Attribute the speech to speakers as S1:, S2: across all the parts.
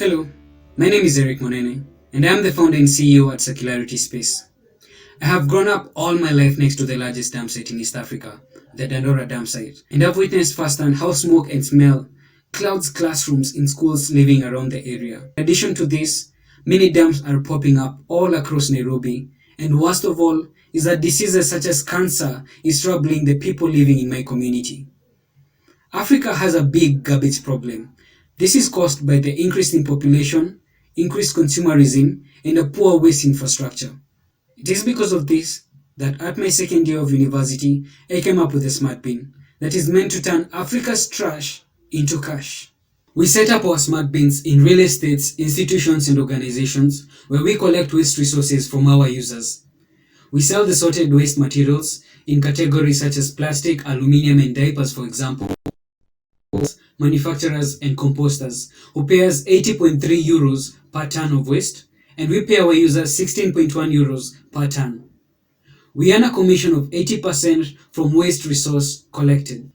S1: Hello, my name is Eric Monene, and I am the founder and CEO at Circularity Space. I have grown up all my life next to the largest dam site in East Africa, the Dandora Dam site, and I've witnessed firsthand how smoke and smell clouds classrooms in schools living around the area. In addition to this, many dams are popping up all across Nairobi, and worst of all is that diseases such as cancer is troubling the people living in my community. Africa has a big garbage problem. This is caused by the increase in population, increased consumerism, and a poor waste infrastructure. It is because of this that at my second year of university, I came up with a smart bin that is meant to turn Africa's trash into cash. We set up our smart bins in real estates, institutions, and organizations where we collect waste resources from our users. We sell the sorted waste materials in categories such as plastic, aluminium, and diapers, for example. Manufacturers and composters who pay us 80.3 euros per ton of waste, and we pay our users 16.1 euros per ton. We earn a commission of 80% from waste resource collected.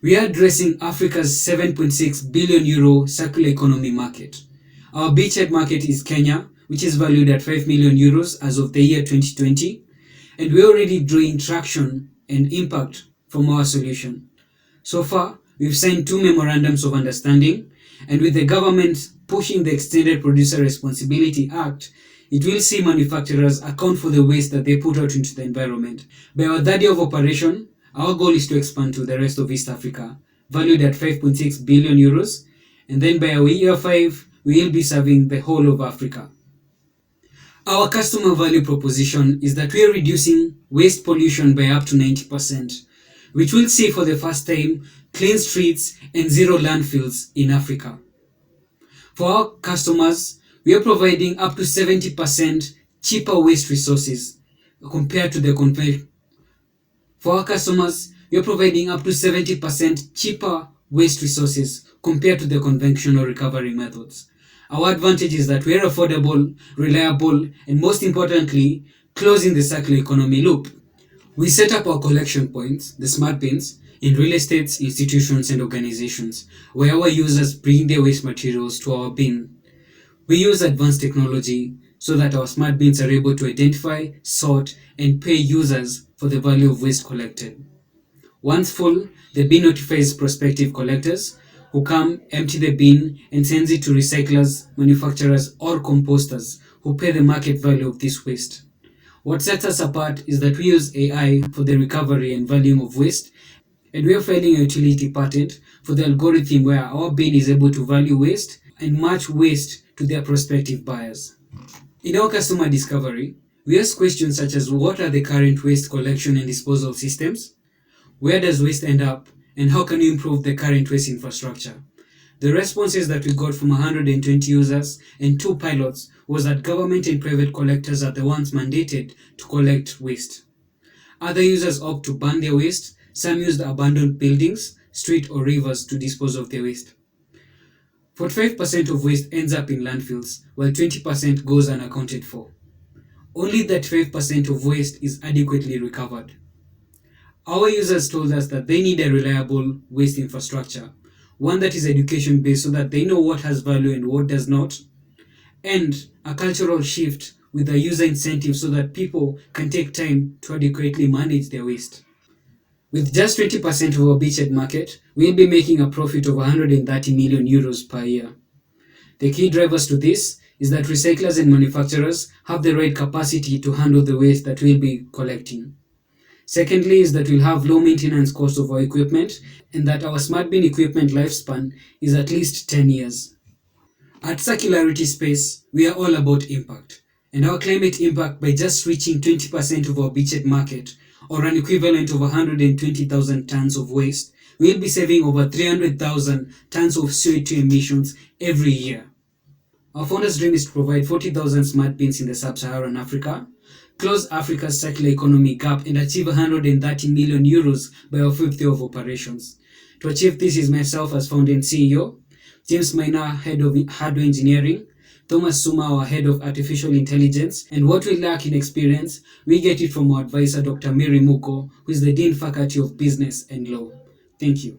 S1: We are addressing Africa's 7.6 billion euro circular economy market. Our beachhead market is Kenya, which is valued at 5 million euros as of the year 2020, and we're already drawing traction and impact from our solution. So far, we've signed 2 memorandums of understanding, and with the government pushing the Extended Producer Responsibility Act, it will see manufacturers account for the waste that they put out into the environment. By our third year of operation, our goal is to expand to the rest of East Africa, valued at 5.6 billion euros, and then by our year 5, we will be serving the whole of Africa. Our customer value proposition is that we are reducing waste pollution by up to 90%, which will see for the first time clean streets and zero landfills in Africa. For our customers, we are providing up to 70% cheaper waste resources compared to the conventional. For our customers, we are providing up to 70% cheaper waste resources compared to the conventional recovery methods. Our advantage is that we are affordable, reliable, and most importantly, closing the circular economy loop. We set up our collection points, the smart bins, in real estates, institutions, and organizations, where our users bring their waste materials to our bin. We use advanced technology so that our smart bins are able to identify, sort, and pay users for the value of waste collected. Once full, the bin notifies prospective collectors who come, empty the bin, and sends it to recyclers, manufacturers, or composters who pay the market value of this waste. What sets us apart is that we use AI for the recovery and valuing of waste, and we are filing a utility patent for the algorithm where our bin is able to value waste and match waste to their prospective buyers. In our customer discovery, we ask questions such as what are the current waste collection and disposal systems, where does waste end up, and how can we improve the current waste infrastructure. The responses that we got from 120 users and 2 pilots was that government and private collectors are the ones mandated to collect waste. Other users opt to burn their waste. Some used abandoned buildings, streets, or rivers to dispose of their waste. 45% of waste ends up in landfills, while 20% goes unaccounted for. Only that 5% of waste is adequately recovered. Our users told us that they need a reliable waste infrastructure, one that is education-based so that they know what has value and what does not, and a cultural shift with a user incentive so that people can take time to adequately manage their waste. With just 20% of our beachhead market, we'll be making a profit of 130 million euros per year. The key drivers to this is that recyclers and manufacturers have the right capacity to handle the waste that we'll be collecting. Secondly is that we'll have low maintenance cost of our equipment and that our smart bin equipment lifespan is at least 10 years. At Circularity Space, we are all about impact, and our climate impact by just reaching 20% of our beachhead market, or an equivalent of 120,000 tons of waste, we'll be saving over 300,000 tons of CO2 emissions every year. Our founder's dream is to provide 40,000 smart bins in the sub-Saharan Africa, close Africa's circular economy gap, and achieve 130 million euros by our 5th year of operations. To achieve this is myself as founder and CEO, James Maina, head of hardware engineering, Thomas Suma, our head of artificial intelligence, and what we lack in experience, we get it from our advisor, Dr. Mary Muko, who is the Dean Faculty of Business and Law. Thank you.